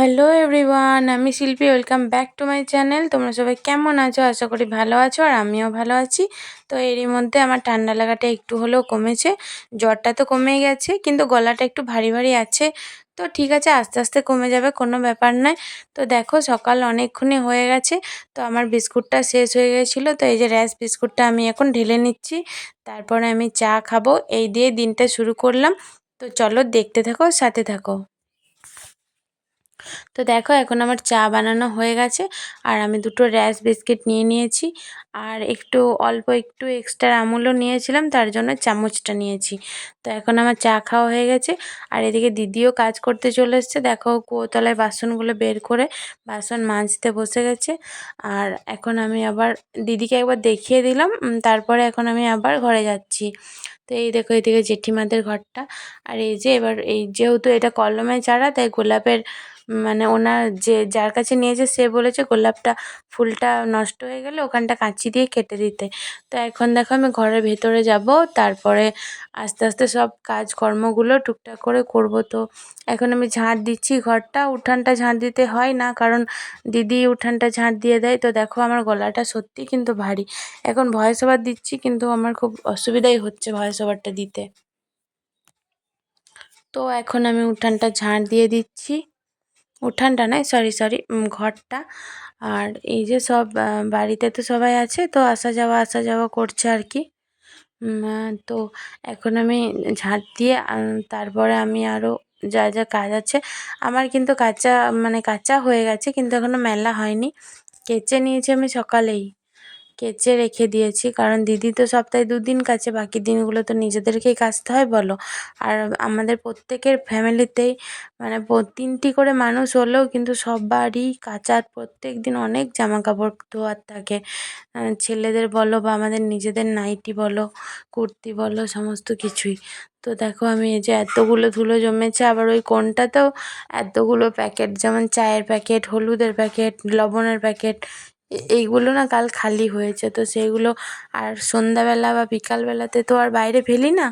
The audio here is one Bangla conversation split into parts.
হ্যালো এভরিওয়ান, আমি শিল্পী। Welcome back to my channel. তোমরা সবাই কেমন আছো? আশা করি ভালো আছো, আর আমিও ভালো আছি। তো এরই মধ্যে আমার ঠান্ডা লাগাটা একটু হলেও কমেছে। জ্বরটা তো কমেই গেছে, কিন্তু গলাটা একটু ভারী ভারী আছে। তো ঠিক আছে, আস্তে আস্তে কমে যাবে, কোনো ব্যাপার নয়। তো দেখো, সকাল অনেকক্ষণই হয়ে গেছে। তো আমার বিস্কুটটা শেষ হয়ে গেছিলো, তো এই যে র্যাস বিস্কুটটা আমি এখন ঢেলে নিচ্ছি। তারপরে আমি চা খাবো, এই দিয়ে দিনটা শুরু করলাম। তো চলো, দেখতে থাকো, সাথে থাকো। তো দেখো, এখন আমার চা বানানো হয়ে গেছে, আর আমি দুটো র্যাস বিস্কিট নিয়ে নিয়েছি, আর একটু অল্প একটু এক্সট্রা আমুলও নিয়েছিলাম, তার জন্য চামচটা নিয়েছি। তো এখন আমার চা খাওয়া হয়ে গেছে, আর এদিকে দিদিও কাজ করতে চলে এসছে। দেখো, কুয়োতলায় বাসনগুলো বের করে বাসন মাজতে বসে গেছে। আর এখন আমি আবার দিদিকে একবার দেখিয়ে দিলাম, তারপরে এখন আমি আবার ঘরে যাচ্ছি। তো এই দেখো, এদিকে জেঠিমাদের ঘরটা। আর এই যে এবার এই যেহেতু এটা কলমের চারা, তাই গোলাপের মানে ওনার যার কাছে নিয়েছে সে বলেছে গোলাপটা ফুলটা নষ্ট হয়ে গেলে ওখানটা কাঁচি দিয়ে কেটে দিতে। তো এখন দেখো, আমি ঘরের ভেতরে যাব, তারপরে আস্তে আস্তে সব কাজকর্মগুলো টুকটাক করে করব। তো এখন আমি ঝাঁট দিচ্ছি ঘরটা। উঠানটা ঝাঁট দিতে হয় না, কারণ দিদি উঠানটা ঝাঁট দিয়ে দেয়। তো দেখো, আমার গলাটা সত্যি কিন্তু ভারী। এখন ভয়েস ওভার দিচ্ছি, কিন্তু আমার খুব অসুবিধাই হচ্ছে ভয়েস ওভারটা দিতে। তো এখন আমি উঠানটা ঝাঁট দিয়ে দিচ্ছি। উঠানটা নয়, সরি সরি, ঘরটা। আর এই যে সব বাড়িতে তো সবাই আছে, তো আসা যাওয়া করছে আর কি। তো এখন আমি ঝাঁট দিয়ে তারপরে আমি আরও যা যা কাজ আছে আমার, কিন্তু কাচা মানে কাচা হয়ে গেছে, কিন্তু এখনও মেলা হয়নি। কেচে নিয়েছি আমি সকালেই, কেচে রেখে দিয়েছি, কারণ দিদি তো সপ্তাহে 2 দিন কাচে, বাকি দিনগুলো তো নিজেদেরকেই কাচতে হয় বলো। আর আমাদের প্রত্যেকের ফ্যামিলিতেই মানে 3টি করে মানুষ হলেও কিন্তু সবারই কাচার প্রত্যেক দিন অনেক জামা কাপড় ধোয়ার থাকে। ছেলেদের বলো বা আমাদের নিজেদের নাইটি বলো, কুর্তি বলো, সমস্ত কিছুই। তো দেখো, আমি এই যে এতগুলো ধুলো জমেছে, আবার ওই কোণটাতেও এতগুলো প্যাকেট, যেমন চায়ের প্যাকেট, হলুদের প্যাকেট, লবণের প্যাকেট, এইগুলো না কাল খালি হয়েছে। তো সেইগুলো আর সন্ধ্যাবেলা বা বিকালবেলাতে তো আর বাইরে ফেলি না,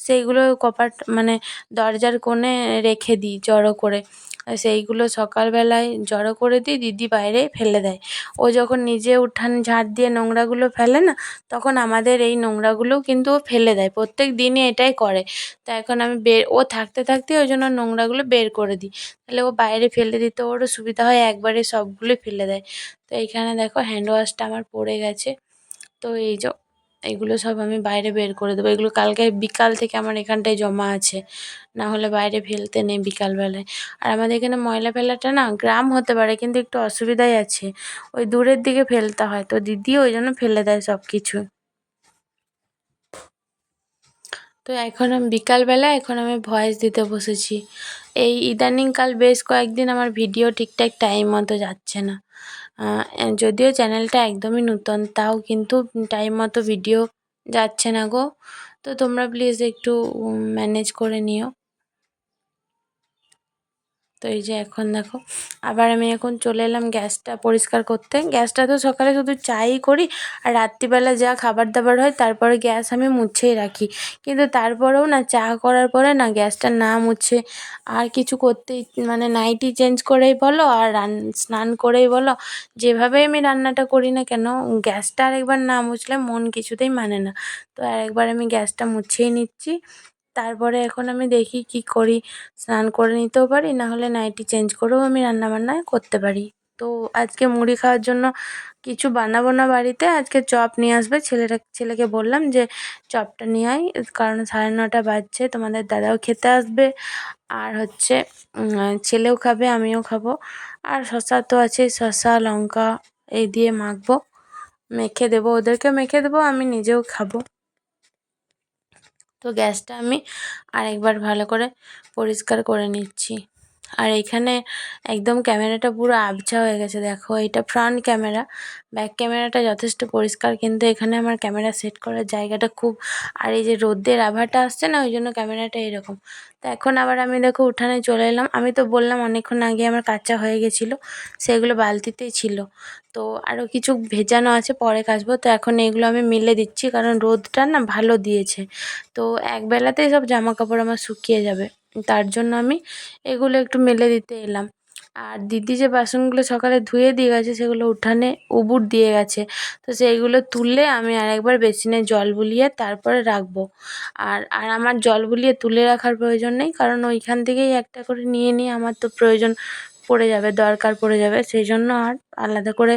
সেইগুলো কপাট মানে দরজার কোণে রেখে দিই জড়ো করে। সেইগুলো সকালবেলায় জড়ো করে দিই, দিদি বাইরে ফেলে দেয়। ও যখন নিজে উঠান ঝাড় দিয়ে নোংরাগুলো ফেলে না, তখন আমাদের এই নোংরাগুলোও কিন্তু ও ফেলে দেয়, প্রত্যেক দিনই এটাই করে। তা এখন আমি ও থাকতে থাকতে ওই জন্য নোংরাগুলো বের করে দিই, তাহলে ও বাইরে ফেলে দিতে ওরও সুবিধা হয়, একবারে সবগুলোই ফেলে দেয়। তো এইখানে দেখো, হ্যান্ড ওয়াশটা আমার পড়ে গেছে। তো এই যে এগুলো সব আমি বাইরে বের করে দেবো, এগুলো কালকে বিকাল থেকে আমার এখানটায় জমা আছে, না হলে বাইরে ফেলতে নেই বিকালবেলায়। আর আমাদের এখানে ময়লা ফেলাটা না গ্রাম হতে পারে, কিন্তু একটু অসুবিধাই আছে, ওই দূরের দিকে ফেলতে হয়, তো দিদি ওই জন্য ফেলে দেয় সব কিছু। তো এখন আমি বিকালবেলা এখন আমি ভয়েস দিতে বসেছি। এই ইদানিংকাল বেশ কয়েকদিন আমার ভিডিও ঠিকঠাক টাইম মতো যাচ্ছে না। যদিও চ্যানেলটা একদমই নূতন, তাও কিন্তু টাইম মতো ভিডিও যাচ্ছে না গো। তো তোমরা প্লিজ একটু ম্যানেজ করে নিও। তো এই যে এখন দেখো, আবার আমি এখন চলে এলাম গ্যাসটা পরিষ্কার করতে। গ্যাসটা তো সকালে শুধু চাই করি, আর রাত্রিবেলা যা খাবার দাবার হয় তারপরে গ্যাস আমি মুছেই রাখি। কিন্তু তারপরেও না, চা করার পরে না গ্যাসটা না মুছে আর কিছু করতেই মানে নাইটি চেঞ্জ করেই বলো আর স্নান করেই বলো, যেভাবেই আমি রান্নাটা করি না কেন, গ্যাসটা আরেকবার না মুছলে মন কিছুতেই মানে না। তো আরেকবার আমি গ্যাসটা মুছেই নিচ্ছি। তারপরে এখন আমি দেখি কি করি, স্নান করে নিতেও পারি, না হলে নাইটি চেঞ্জ করেও আমি রান্নাবান্না করতে পারি। তো আজকে মুড়ি খাওয়ার জন্য কিছু বানাবো না বাড়িতে, আজকে চপ নিয়ে আসবে। ছেলেকে বললাম যে চপটা নিয়ে আয়, কারণ 9:30 বাজছে, তোমাদের দাদাও খেতে আসবে, আর হচ্ছে ছেলেও খাবে, আমিও খাবো। আর শসা তো আছে, শসা লঙ্কা এই দিয়ে মাখবো, মেখে দেবো, ওদেরকেও মেখে দেবো, আমি নিজেও খাবো। তো গ্যাসটা আমি আরেকবার ভালো করে পরিষ্কার করে নিচ্ছি। আর এইখানে একদম ক্যামেরাটা পুরো আবছা হয়ে গেছে, দেখো এটা ফ্রন্ট ক্যামেরা, ব্যাক ক্যামেরাটা যথেষ্ট পরিষ্কার, কিন্তু এখানে আমার ক্যামেরা সেট করার জায়গাটা খুব, আর এই যে রোদের আভাটা আসছে না, ওই জন্য ক্যামেরাটা এরকম। তো এখন আবার আমি দেখো উঠানে চলে এলাম। আমি তো বললাম অনেকক্ষণ আগে আমার কাচা হয়ে গেছিলো, সেগুলো বালতিতেই ছিল। তো আরও কিছু ভেজানো আছে, পরে কাচবো। তো এখন এগুলো আমি মিলে দিচ্ছি, কারণ রোদটা না ভালো দিয়েছে, তো একবেলাতেই সব জামা কাপড় আমার শুকিয়ে যাবে, তার জন্য আমি এগুলো একটু মেলে দিতে এলাম। আর দিদি যে বাসনগুলো সকালে ধুয়ে দিয়ে গেছে সেগুলো উঠানে উবুর দিয়ে গেছে, তো সেইগুলো তুলে আমি আরেকবার বেসিনে জল বুলিয়ে তারপরে রাখবো। আর আমার জল বুলিয়ে তুলে রাখার প্রয়োজন নেই, কারণ ওইখান থেকেই একটা করে নিয়ে নিয়ে আমার তো প্রয়োজন পড়ে যাবে, দরকার পড়ে যাবে, সেই জন্য আর আলাদা করে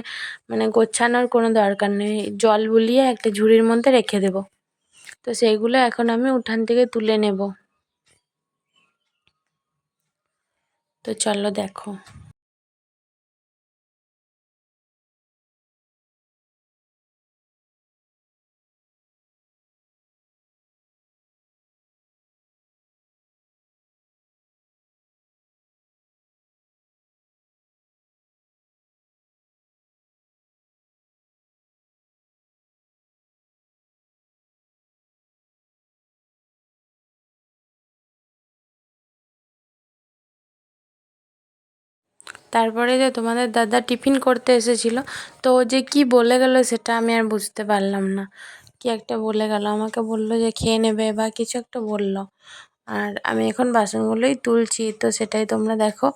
মানে গোছানোর কোনো দরকার নেই। জল বুলিয়ে একটা ঝুড়ির মধ্যে রেখে দেবো। তো সেইগুলো এখন আমি উঠান থেকে তুলে নেব। তো চলো দেখো। তারপরে যে তোমাদের দাদা টিফিন করতে এসেছিলো, তো ও যে কি বলে গেল সেটা আমি আর বুঝতে পারলাম না। কি একটা বলে গেল, আমাকে বললো যে খেয়ে নেবে বা কিছু একটা বললো। আর আমি এখন বাসনগুলোই তুলছি, তো সেটাই তোমরা দেখো।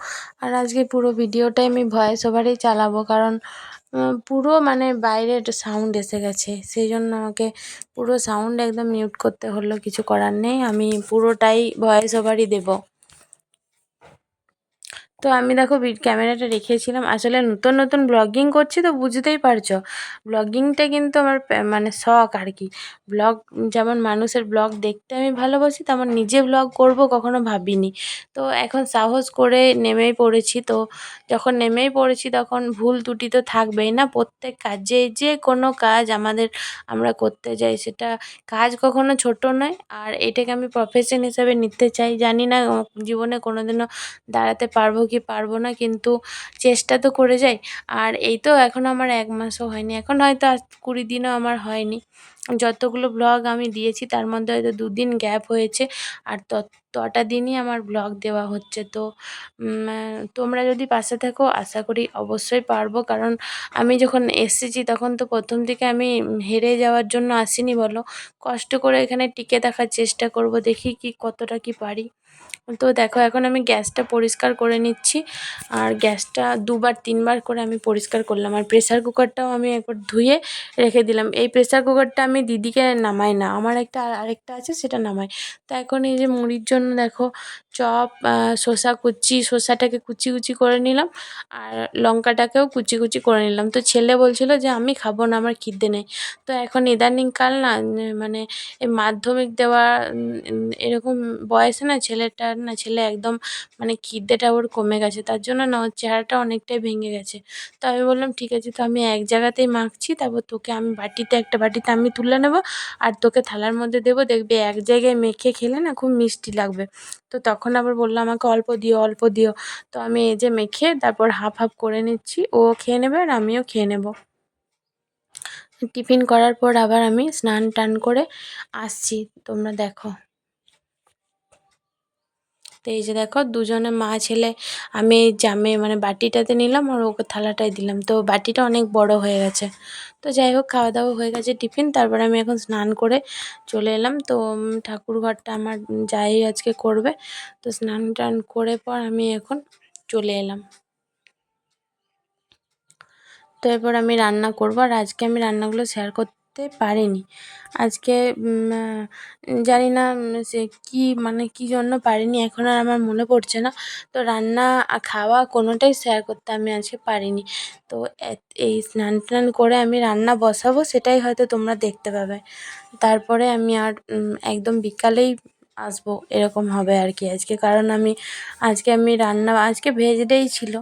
আর আজকে পুরো ভিডিওটাই আমি ভয়েস ওভারেই চালাবো, কারণ পুরো মানে বাইরের সাউন্ড এসে গেছে, সেই জন্য আমাকে পুরো সাউন্ড একদম মিউট করতে হলো। কিছু করার নেই, আমি পুরোটাই ভয়েস ওভারই দেবো। তো আমি দেখো ক্যামেরাটা রেখেছিলাম, আসলে নতুন নতুন ব্লগিং করছি তো বুঝতেই পারছো। ব্লগিংটা কিন্তু আমার মানে শখ আর কি। ব্লগ, যেমন মানুষের ব্লগ দেখতে আমি ভালোবাসি, তেমন নিজে ব্লগ করব কখনো ভাবিনি। তো এখন সাহস করে নেমেই পড়েছি। তো যখন নেমেই পড়েছি তখন ভুল ত্রুটি তো থাকবেই না। প্রত্যেক কাজে যে কোনো কাজ আমরা করতে যাই, সেটা কাজ কখনো ছোট নয়। আর এটাকে আমি প্রফেশন হিসাবে নিতে চাই। জানি না জীবনে কোনোদিনও দাঁড়াতে পারবো কি পারবো না, কিন্তু চেষ্টা তো করে যাই। আর এই তো এখনও আমার 1 মাসও হয়নি, এখন হয়তো আজ 20 দিনও আমার হয়নি। যতগুলো ব্লগ আমি দিয়েছি তার মধ্যে হয়তো 2 দিন গ্যাপ হয়েছে, আর তটা দিনই আমার ব্লগ দেওয়া হচ্ছে। তো তোমরা যদি পাশে থাকো আশা করি অবশ্যই পারবো, কারণ আমি যখন এসেছি তখন তো প্রথম থেকে আমি হেরে যাওয়ার জন্য আসিনি বলো। কষ্ট করে এখানে টিকে থাকার চেষ্টা করব, দেখি কি কতটা কি পারি। তো দেখো এখন আমি গ্যাসটা পরিষ্কার করে নিচ্ছি, আর গ্যাসটা 2-3 বার করে আমি পরিষ্কার করলাম। আর প্রেসার কুকারটাও আমি একবার ধুয়ে রেখে দিলাম। এই প্রেসার কুকারটা আমি দিদিকে নামাই না, আমার আরেকটা আছে সেটা নামাই। তো এখন এই যে মুড়ির জন্য দেখো চপ, শসা কুচি, শসাটাকে কুচি কুচি করে নিলাম, আর লঙ্কাটাকেও কুচি কুচি করে নিলাম। তো ছেলে বলছিল যে আমি খাবো না, আমার খিদে নেই। তো এখন ইদানিংকাল না মানে এই মাধ্যমিক দেওয়া এরকম বয়সে না ছেলে একদম মানে খিদেটা ওর কমে গেছে, তার জন্য না ওর চেহারাটা অনেকটাই ভেঙে গেছে। তো আমি বললাম ঠিক আছে, তো আমি এক জায়গাতেই মাখছি, তারপর তোকে আমি একটা বাটিতে আমি তুলে নেবো, আর তোকে থালার মধ্যে দেবো, দেখবি এক জায়গায় মেখে খেলে না খুব মিষ্টি লাগবে। তো তখন আবার বললো আমাকে অল্প দিও অল্প দিও। তো আমি এই যে মেখে তারপর হাফ হাফ করে নিচ্ছি, ও খেয়ে নেবে আর আমিও খেয়ে নেব। টিফিন করার পর আবার আমি স্নান টান করে আসছি, তোমরা দেখো। তো এই যে দেখো দুজনে মা ছেলে, আমি এই মানে বাটিটাতে নিলাম আর ওকে থালাটায় দিলাম, তো বাটিটা অনেক বড় হয়ে গেছে। তো যাই হোক, খাওয়া দাওয়া হয়ে গেছে, টিফিন, তারপরে আমি এখন স্নান করে চলে এলাম। তো ঠাকুর ঘরটা আমার যাই আজকে করবে, তো স্নান টান করে পর আমি এখন চলে এলাম। তো এরপর আমি রান্না করবো, আর আজকে আমি রান্নাগুলো শেয়ার করতে পারিনি। আজকে জানি না সে কী মানে কী জন্য পারিনি, এখন আর আমার মনে পড়ছে না। তো রান্না খাওয়া কোনোটাই শেয়ার করতে আমি আজকে পারিনি। তো এই স্নান টান করে আমি রান্না বসাবো, সেটাই হয়তো তোমরা দেখতে পাবে। তারপরে আমি আর একদম বিকালেই আসবো এরকম হবে আর কি আজকে, কারণ আজকে আজকে ভেজ ডেই ছিল,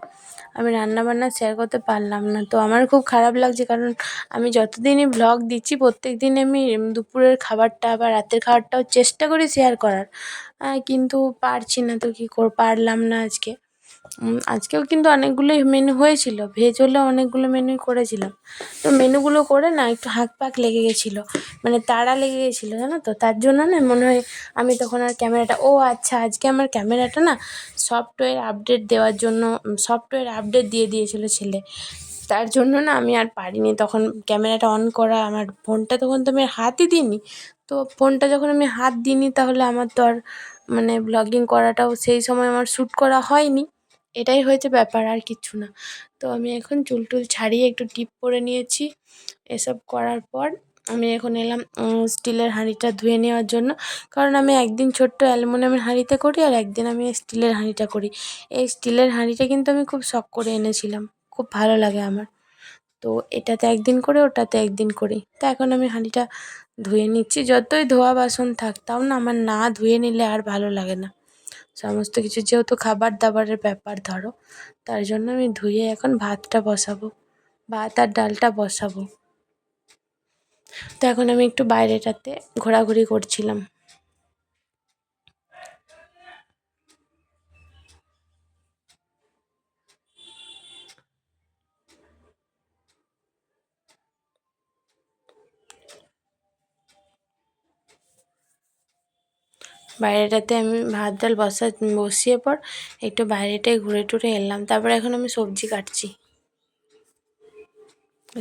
আমি রান্নাবান্না শেয়ার করতে পারলাম না। তো আমার খুব খারাপ লাগছে, কারণ আমি যতদিনই ব্লগ দিচ্ছি প্রত্যেকদিন আমি দুপুরের খাবারটা বা রাতের খাবারটাও চেষ্টা করি শেয়ার করার, কিন্তু পারছি না। তো কী পারলাম না আজকে। আজকেও কিন্তু অনেকগুলোই মেনু হয়েছিল, ভেজ হলেও অনেকগুলো মেনুই করেছিলাম। তো মেনুগুলো করে না একটু হাঁক পাক লেগে গেছিলো, মানে তাড়া লেগে গেছিলো জানো তো, তার জন্য না মনে হয় আমি তখন আর ক্যামেরাটা, ও আচ্ছা আজকে আমার ক্যামেরাটা না সফটওয়্যার আপডেট দেওয়ার জন্য সফটওয়্যার আপডেট দিয়ে দিয়েছিলো ছেলে, তার জন্য না আমি আর পারিনি তখন ক্যামেরাটা অন করা। আমার ফোনটা তখন তো আমি আর হাতই দিইনি, তো ফোনটা যখন আমি হাত দিইনি তাহলে আমার তো আর মানে ব্লগিং করাটাও সেই সময় আমার শ্যুট করা হয়নি। এটাই হয়েছে ব্যাপার, আর কিচ্ছু না। তো আমি এখন চুল টুল ছাড়িয়ে একটু টিপ করে নিয়েছি। এসব করার পর আমি এখন এলাম স্টিলের হাঁড়িটা ধুয়ে নেওয়ার জন্য। কারণ আমি একদিন ছোট্ট অ্যালুমিনিয়ামের হাঁড়িতে করি, আর একদিন আমি স্টিলের হাঁড়িটা করি। এই স্টিলের হাঁড়িটা কিন্তু আমি খুব শখ করে এনেছিলাম, খুব ভালো লাগে আমার। তো এটাতে একদিন করে, ওটাতে একদিন করি। তো এখন আমি হাঁড়িটা ধুয়ে নিচ্ছি। যতই ধোয়া বাসন থাক, তাও না আমার না ধুয়ে নিলে আর ভালো লাগে না। সমস্ত কিছু যেহেতু খাবার দাবারের ব্যাপার ধরো, তার জন্য আমি ধুয়ে এখন ভাতটা বসাবো, ভাত আর ডালটা বসাবো। তো এখন আমি একটু বাইরেটাতে ঘোরাঘুরি করছিলাম। বাইরেটাতে আমি ভাত ডাল বসিয়ে পর একটু বাইরেটায় ঘুরে টুরে এলাম। তারপর এখন আমি সবজি কাটছি,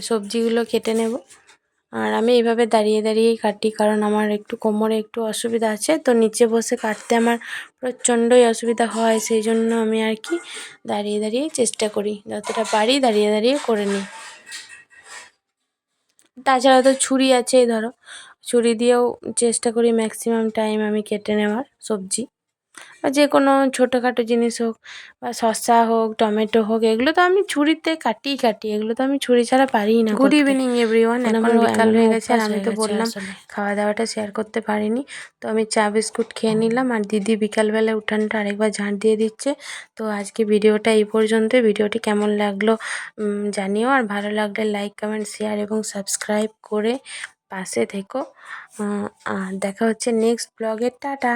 সবজিগুলো কেটে নেব। আর আমি এইভাবে দাঁড়িয়ে দাঁড়িয়েই কাটি, কারণ আমার একটু কোমরে একটু অসুবিধা আছে। তো নিচে বসে কাটতে আমার প্রচণ্ডই অসুবিধা হয়, সেই জন্য আমি আর কি দাঁড়িয়ে দাঁড়িয়েই চেষ্টা করি, যতটা পারি দাঁড়িয়ে দাঁড়িয়ে করে নিই। তাছাড়া তো ছুরি আছেই ধরো, ছুরি দিয়েও চেষ্টা করি ম্যাক্সিমাম টাইম আমি কেটে নেওয়ার সবজি, বা যে কোনো ছোটোখাটো জিনিস হোক, বা শসা হোক, টমেটো হোক, এগুলো তো আমি ছুরিতে কাটিই কাটি, এগুলো তো আমি ছুরি ছাড়া পারিই না। গুড ইভিনিং এভরিওয়ান, এখন বিকাল হয়ে গেছে, আর আমি তো বললাম খাওয়া দাওয়াটা শেয়ার করতে পারিনি। তো আমি চা বিস্কুট খেয়ে নিলাম, আর দিদি বিকালবেলা উঠানটা আরেকবার ঝাঁট দিয়ে দিচ্ছে। তো আজকে ভিডিওটা এই পর্যন্তই। ভিডিওটি কেমন লাগলো জানিও, আর ভালো লাগলে লাইক কমেন্ট শেয়ার এবং সাবস্ক্রাইব করে পাশে থেকো। আর দেখা হচ্ছে নেক্সট ব্লগে। টাটা।